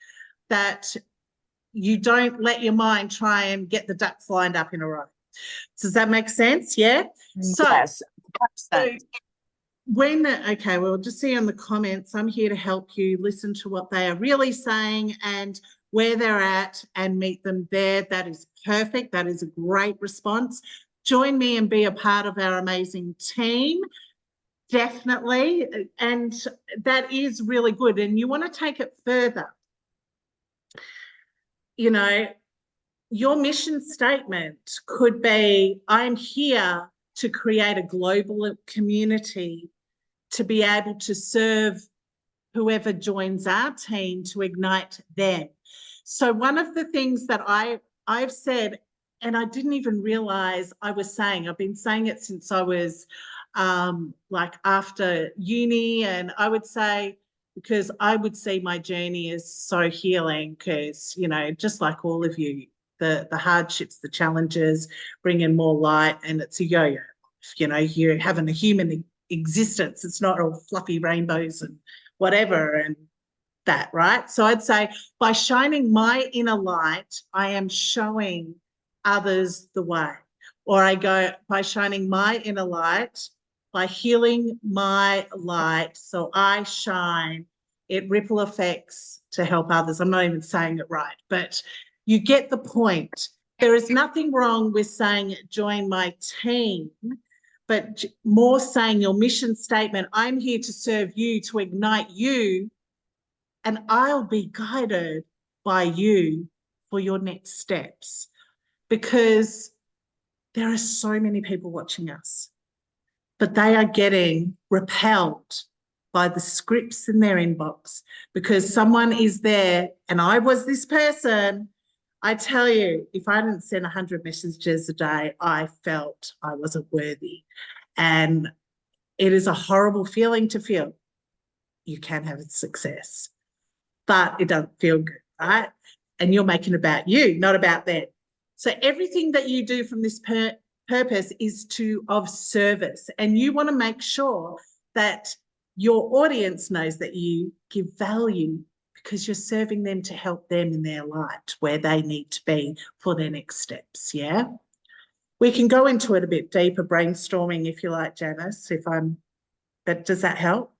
that you don't let your mind try and get the ducks lined up in a row. Does that make sense? Yeah. Yes. So okay, we'll just see on the comments. I'm here to help you listen to what they are really saying and where they're at and meet them there. That is perfect. That is a great response. Join me and be a part of our amazing team. Definitely. And that is really good. And you want to take it further. You know, your mission statement could be, I'm here to create a global community to be able to serve whoever joins our team to ignite them. So one of the things that I've said, and I didn't even realize I was saying, I've been saying it since I was like after uni, and I would say, because I would see my journey as so healing, because, you know, just like all of you, the hardships, the challenges bring in more light, and it's a yo-yo. You know, you're having a human existence. It's not all fluffy rainbows and whatever and that, right? So I'd say by shining my inner light, I am showing others the way. Or I go, by shining my inner light, by healing my light, so I shine, it ripple effects to help others. I'm not even saying it right, but you get the point. There is nothing wrong with saying join my team, but more saying your mission statement, I'm here to serve you, to ignite you, and I'll be guided by you for your next steps. Because there are so many people watching us, but they are getting repelled by the scripts in their inbox because someone is there, and I was this person. I tell you, if I didn't send 100 messages a day, I felt I wasn't worthy. And it is a horrible feeling to feel. You can have success, but it doesn't feel good, right? And you're making it about you, not about them. So everything that you do from this purpose is of service. And you want to make sure that your audience knows that you give value because you're serving them to help them in their light where they need to be for their next steps, yeah? We can go into it a bit deeper, brainstorming if you like, Janice, but does that help?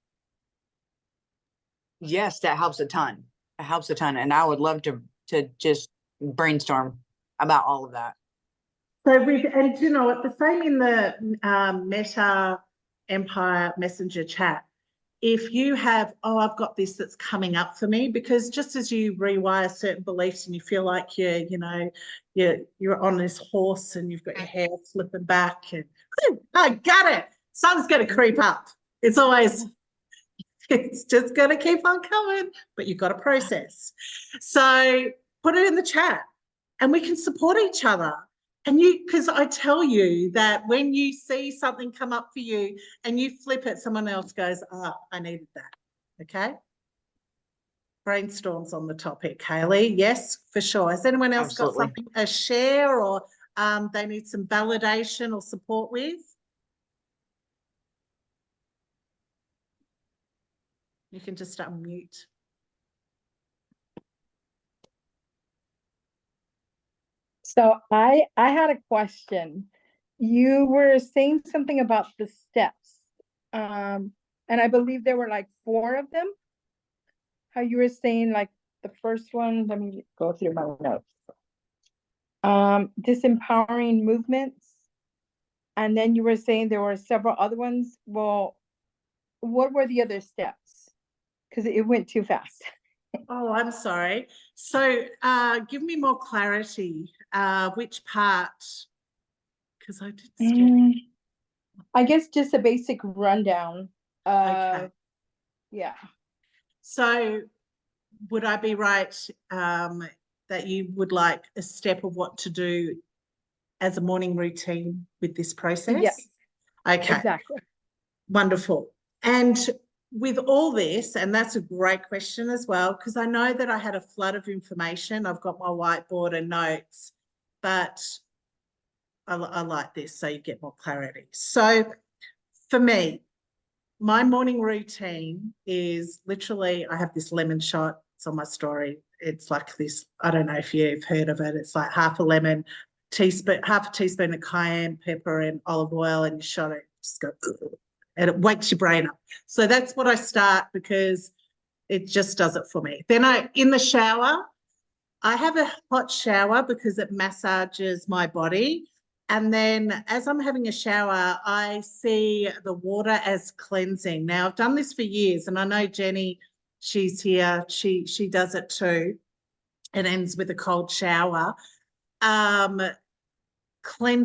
Yes, that helps a ton. It helps a ton. And I would love to just brainstorm about all of that. So and you know what, the same in the Meta Empire Messenger chat. If you have, I've got this that's coming up for me, because just as you rewire certain beliefs and you feel like you're on this horse and you've got your hair flipping back and I got it. Sun's going to creep up. It's just going to keep on coming, but you've got to process. So put it in the chat and we can support each other. And because I tell you that when you see something come up for you and you flip it, someone else goes, I needed that. Okay. Brainstorms on the topic, Hayley. Yes, for sure. Has anyone else got something to share or they need some validation or support with? You can just unmute. So I had a question. You were saying something about the steps, and I believe there were like 4 of them. How you were saying like the first one, let me go through my notes. Disempowering movements, and then you were saying there were several other ones. Well, what were the other steps? Because it went too fast. Oh, I'm sorry. So give me more clarity. Which part? Because I did. I guess just a basic rundown. Okay. Yeah. So would I be right that you would like a step of what to do as a morning routine with this process? Yes. Okay. Exactly. Wonderful. And with all this, and that's a great question as well, because I know that I had a flood of information. I've got my whiteboard and notes, but I like this so you get more clarity. So for me, my morning routine is literally, I have this lemon shot. It's on my story. It's like this, I don't know if you've heard of it. It's like half a lemon, half a teaspoon of cayenne pepper and olive oil, and you shot it, just go, and it wakes your brain up. So that's what I start because it just does it for me. Then in the shower, I have a hot shower because it massages my body. And then as I'm having a shower, I see the water as cleansing. Now, I've done this for years, and I know Jenny, she's here, she does it too. It ends with a cold shower. Cleanse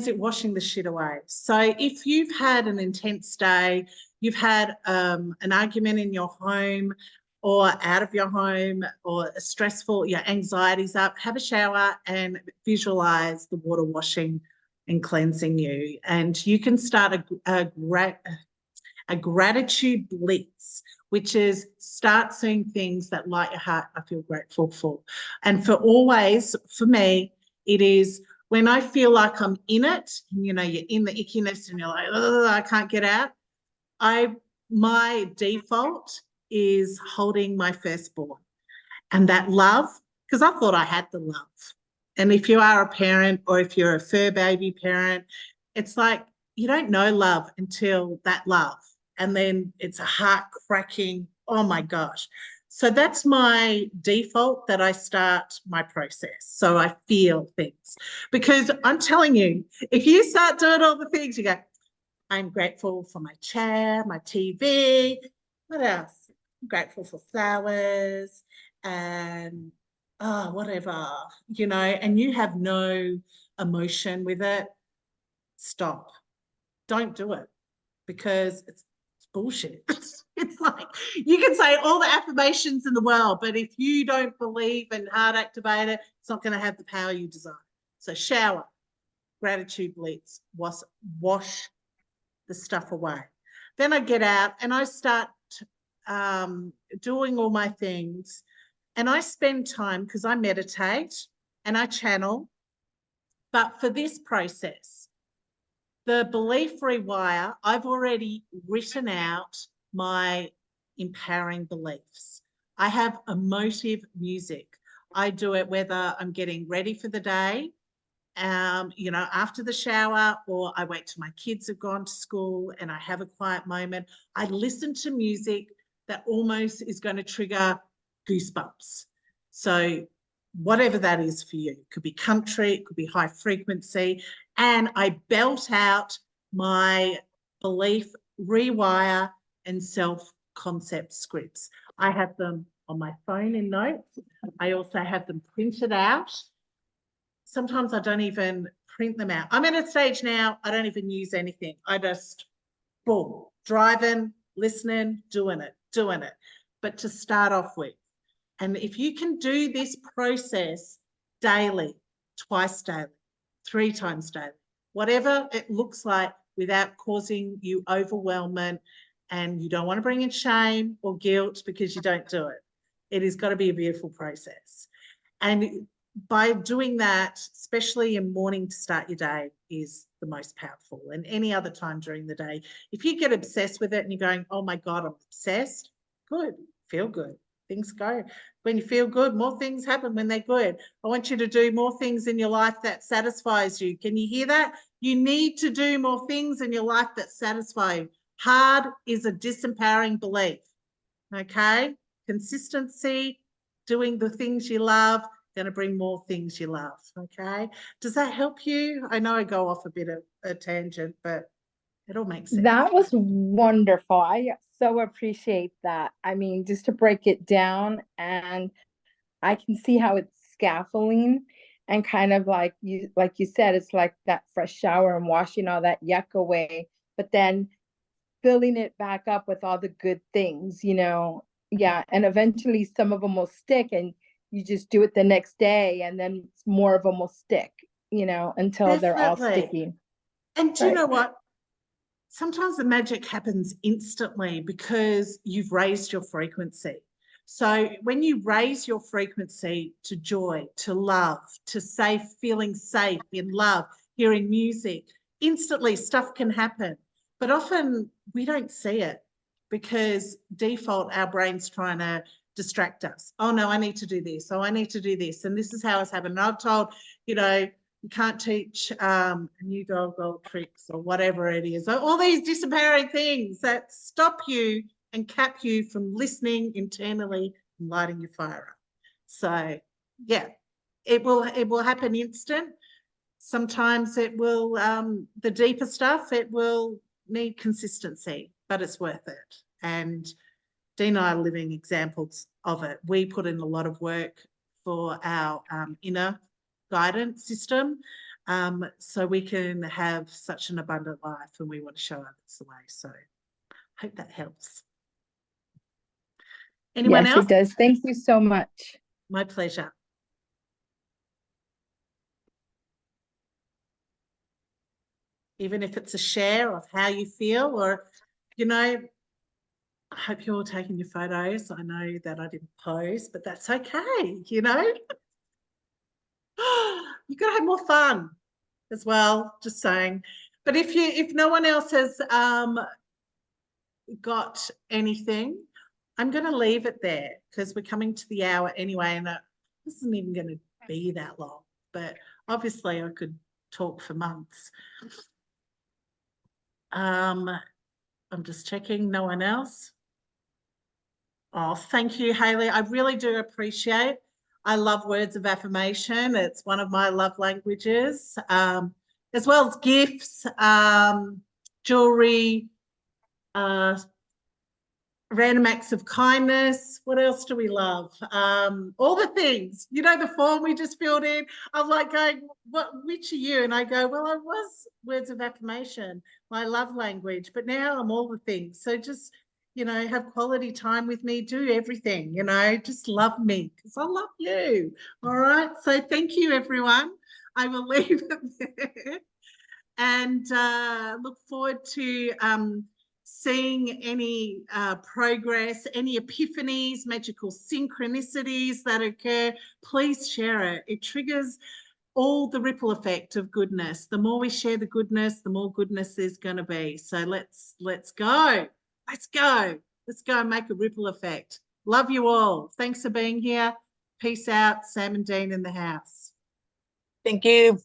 it, washing the shit away. So if you've had an intense day, you've had an argument in your home or out of your home, or stressful, your anxiety's up, have a shower and visualize the water washing and cleansing you. And you can start a gratitude blitz, which is start seeing things that light your heart. I feel grateful for. And for me, it is when I feel like I'm in it, you know, you're in the ickiness and you're like, oh, I can't get out. My default is holding my firstborn and that love, because I thought I had the love. And if you are a parent or if you're a fur baby parent, it's like you don't know love until that love. And then it's a heart cracking, oh my gosh. So that's my default, that I start my process. So I feel things. Because I'm telling you, if you start doing all the things, you go, I'm grateful for my chair, my TV. What else? I'm grateful for flowers and whatever, you know, and you have no emotion with it. Stop. Don't do it, because it's bullshit. It's like you can say all the affirmations in the world, but if you don't believe and heart activate it, it's not going to have the power you desire. So shower, gratitude blitz, wash the stuff away. Then I get out and I start doing all my things, and I spend time, because I meditate and I channel. But for this process, the belief rewire, I've already written out my empowering beliefs. I have emotive music. I do it whether I'm getting ready for the day, you know, after the shower, or I wait till my kids have gone to school and I have a quiet moment. I listen to music that almost is going to trigger goosebumps. So whatever that is for you, it could be country, it could be high frequency, and I belt out my belief, rewire, and self-concept scripts. I have them on my phone in notes. I also have them printed out. Sometimes I don't even print them out. I'm at a stage now, I don't even use anything. I just, boom, driving, listening, doing it. But to start off with, and if you can do this process daily, twice daily, 3 times daily, whatever it looks like, without causing you overwhelmment, and you don't want to bring in shame or guilt because you don't do it. It has got to be a beautiful process. And by doing that, especially in morning to start your day, is the most powerful. And any other time during the day, if you get obsessed with it and you're going, oh my God, I'm obsessed, good, feel good. Things go. When you feel good, more things happen when they're good. I want you to do more things in your life that satisfies you. Can you hear that? You need to do more things in your life that satisfy you. Hard is a disempowering belief, okay? Consistency, doing the things you love, going to bring more things you love, okay? Does that help you? I know I go off a bit of a tangent, but it all makes sense. That was wonderful. I so appreciate that. I mean, just to break it down, and I can see how it's scaffolding. and kind of like you said, it's like that fresh shower and washing all that yuck away, but then filling it back up with all the good things, you know. Yeah, and eventually some of them will stick, and you just do it the next day, and then more of them will stick, you know, until they're all Definitely. sticky. And do you Right. know what? Sometimes the magic happens instantly because you've raised your frequency. So when you raise your frequency to joy, to love, to safe, feeling safe in love, hearing music, instantly stuff can happen. But often we don't see it because default, our brain's trying to distract us. Oh no, I need to do this. Oh, I need to do this. And this is how it's happened. And I've told, you know, you can't teach a new dog old tricks or whatever it is. All these disempowering things that stop you and cap you from listening internally and lighting your fire up. So yeah, it will happen instant. Sometimes it will, the deeper stuff, it will need consistency, but it's worth it. And Dean and I are living examples of it. We put in a lot of work for our inner guidance system, so we can have such an abundant life, and we want to show others the way. So I hope that helps. Anyone Yes, else? it does. Thank you so much. My pleasure. Even if it's a share of how you feel, or, you know, I hope you're all taking your photos. I know that I didn't pose, but that's okay, you know. You've got to have more fun as well, just saying. But if no one else has got anything, I'm going to leave it there because we're coming to the hour anyway, and this isn't even going to be that long. But obviously, I could talk for months. I'm just checking. No one else. Oh, thank you, Hayley. I really do appreciate. I love words of affirmation. It's one of my love languages, as well as gifts, jewelry, random acts of kindness. What else do we love? All the things, you know, the form we just filled in. I'm like going, which are you? And I go, well, I was words of affirmation, my love language, but now I'm all the things. So just, you know, have quality time with me, do everything, you know, just love me because I love you. All right. So thank you, everyone. I will leave it there and look forward to seeing any progress, any epiphanies, magical synchronicities that occur. Please share it. It triggers all the ripple effect of goodness. The more we share the goodness, the more goodness there's going to be. So let's go. Let's go. Let's go and make a ripple effect. Love you all. Thanks for being here. Peace out. Sam and Dean in the house. Thank you.